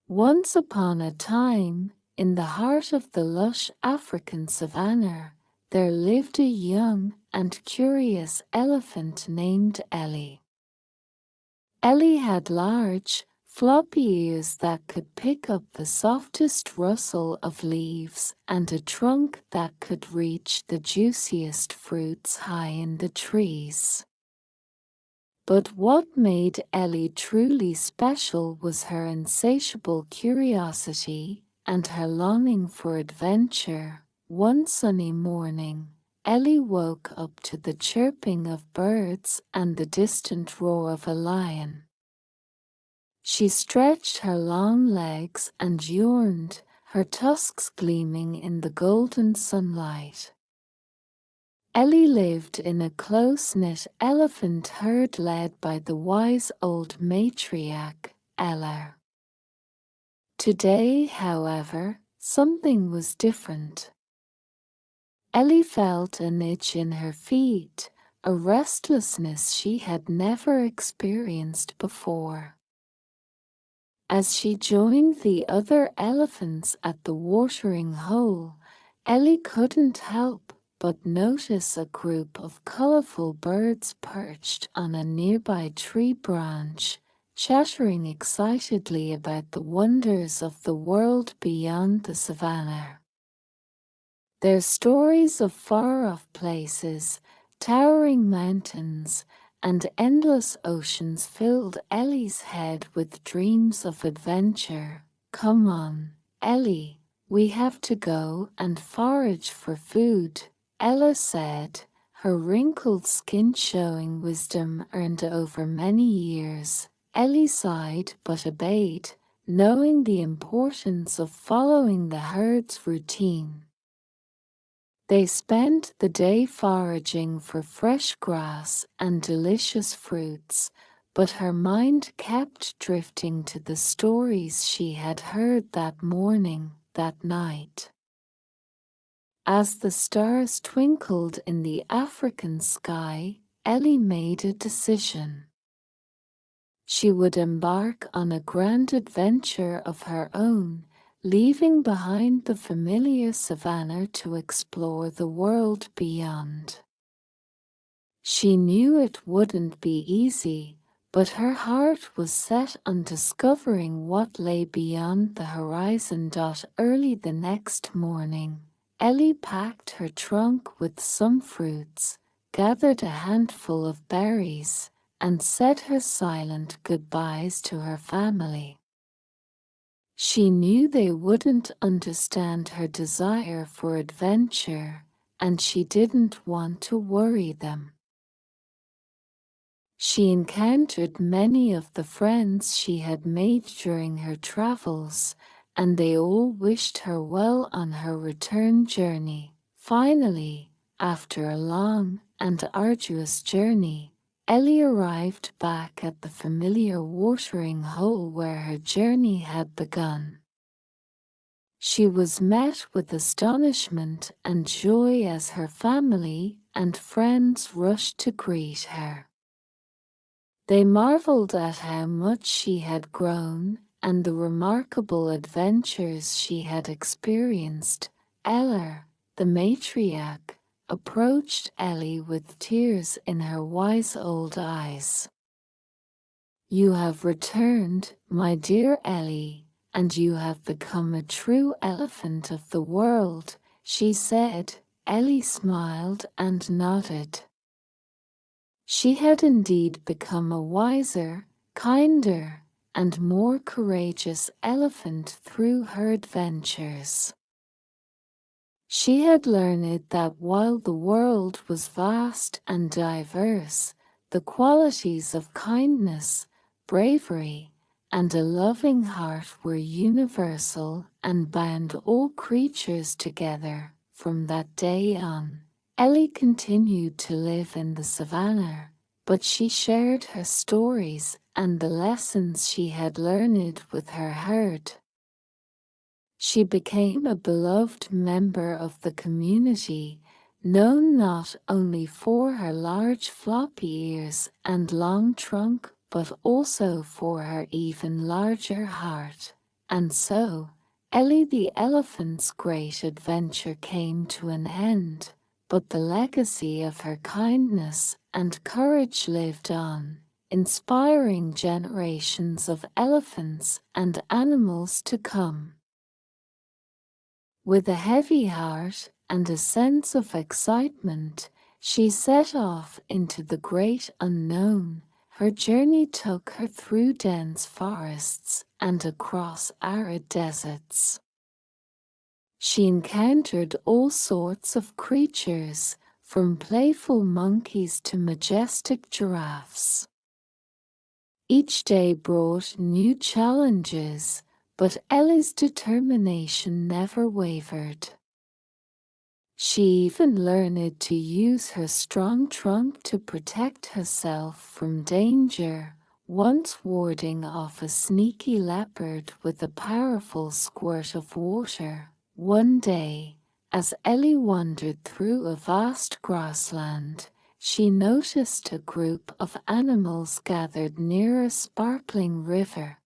Once upon a time, in the heart of the lush African savanna, there lived a young and curious elephant named Ellie. Ellie had large, floppy ears that could pick up the softest rustle of leaves and a trunk that could reach the juiciest fruits high in the trees. But what made Ellie truly special was her insatiable curiosity and her longing for adventure. One sunny morning, Ellie woke up to the chirping of birds and the distant roar of a lion. She stretched her long legs and yawned, her tusks gleaming in the golden sunlight. Ellie lived in a close-knit elephant herd led by the wise old matriarch, Ella. Today, however, something was different. Ellie felt an itch in her feet, a restlessness she had never experienced before. As she joined the other elephants at the watering hole, Ellie couldn't help but notice a group of colorful birds perched on a nearby tree branch, chattering excitedly about the wonders of the world beyond the savannah. Their stories of far-off places, towering mountains, and endless oceans filled Ellie's head with dreams of adventure. "Come on, Ellie, we have to go and forage for food," Ella said, her wrinkled skin showing wisdom earned over many years. Ellie sighed but obeyed, knowing the importance of following the herd's routine. They spent the day foraging for fresh grass and delicious fruits, but her mind kept drifting to the stories she had heard that morning, that night. As the stars twinkled in the African sky, Ellie made a decision. She would embark on a grand adventure of her own, leaving behind the familiar savannah to explore the world beyond. She knew it wouldn't be easy, but her heart was set on discovering what lay beyond the horizon. Early the next morning, Ellie packed her trunk with some fruits, gathered a handful of berries, and said her silent goodbyes to her family. She knew they wouldn't understand her desire for adventure, and she didn't want to worry them. She encountered many of the friends she had made during her travels, and they all wished her well on her return journey. Finally, after a long and arduous journey, Ellie arrived back at the familiar watering hole where her journey had begun. She was met with astonishment and joy as her family and friends rushed to greet her. They marveled at how much she had grown and the remarkable adventures she had experienced. Ella, the matriarch, approached Ellie with tears in her wise old eyes. "You have returned, my dear Ellie, and you have become a true elephant of the world," she said. Ellie smiled and nodded. She had indeed become a wiser, kinder, and more courageous elephant through her adventures. She had learned that while the world was vast and diverse, the qualities of kindness, bravery, and a loving heart were universal and bound all creatures together. From that day on, Ellie continued to live in the savannah, but she shared her stories and the lessons she had learned with her herd. She became a beloved member of the community, known not only for her large floppy ears and long trunk, but also for her even larger heart. And so, Ellie the elephant's great adventure came to an end, but the legacy of her kindness and courage lived on, inspiring generations of elephants and animals to come. With a heavy heart and a sense of excitement, she set off into the great unknown. Her journey took her through dense forests and across arid deserts. She encountered all sorts of creatures, from playful monkeys to majestic giraffes. Each day brought new challenges, but Ellie's determination never wavered. She even learned to use her strong trunk to protect herself from danger, once warding off a sneaky leopard with a powerful squirt of water. One day, as Ellie wandered through a vast grassland, she noticed a group of animals gathered near a sparkling river.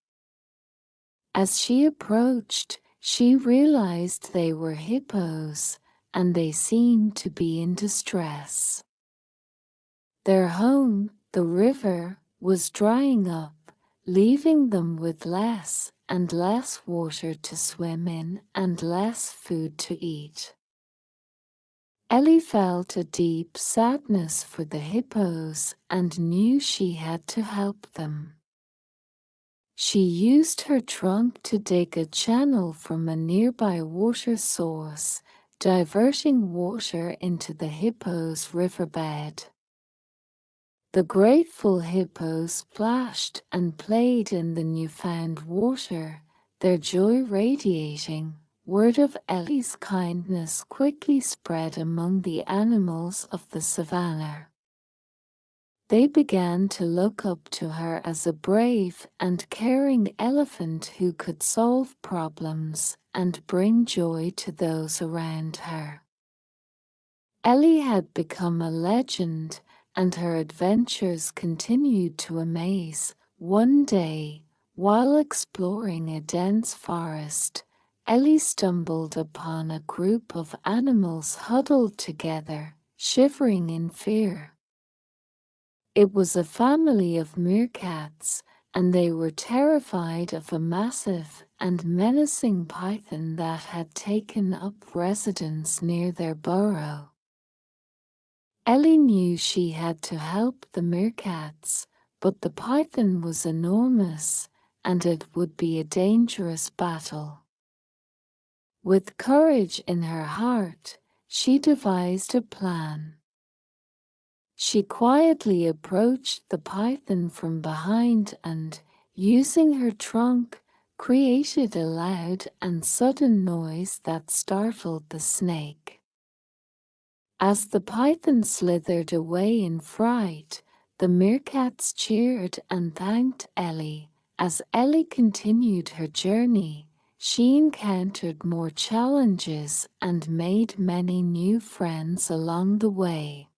As she approached, she realized they were hippos, and they seemed to be in distress. Their home, the river, was drying up, leaving them with less and less water to swim in and less food to eat. Ellie felt a deep sadness for the hippos and knew she had to help them. She used her trunk to dig a channel from a nearby water source, diverting water into the hippo's riverbed. The grateful hippos splashed and played in the newfound water, their joy radiating. Word of Ellie's kindness quickly spread among the animals of the savannah. They began to look up to her as a brave and caring elephant who could solve problems and bring joy to those around her. Ellie had become a legend, and her adventures continued to amaze. One day, while exploring a dense forest, Ellie stumbled upon a group of animals huddled together, shivering in fear. It was a family of meerkats, and they were terrified of a massive and menacing python that had taken up residence near their burrow. Ellie knew she had to help the meerkats, but the python was enormous, and it would be a dangerous battle. With courage in her heart, she devised a plan. She quietly approached the python from behind and, using her trunk, created a loud and sudden noise that startled the snake. As the python slithered away in fright, the meerkats cheered and thanked Ellie. As Ellie continued her journey, she encountered more challenges and made many new friends along the way.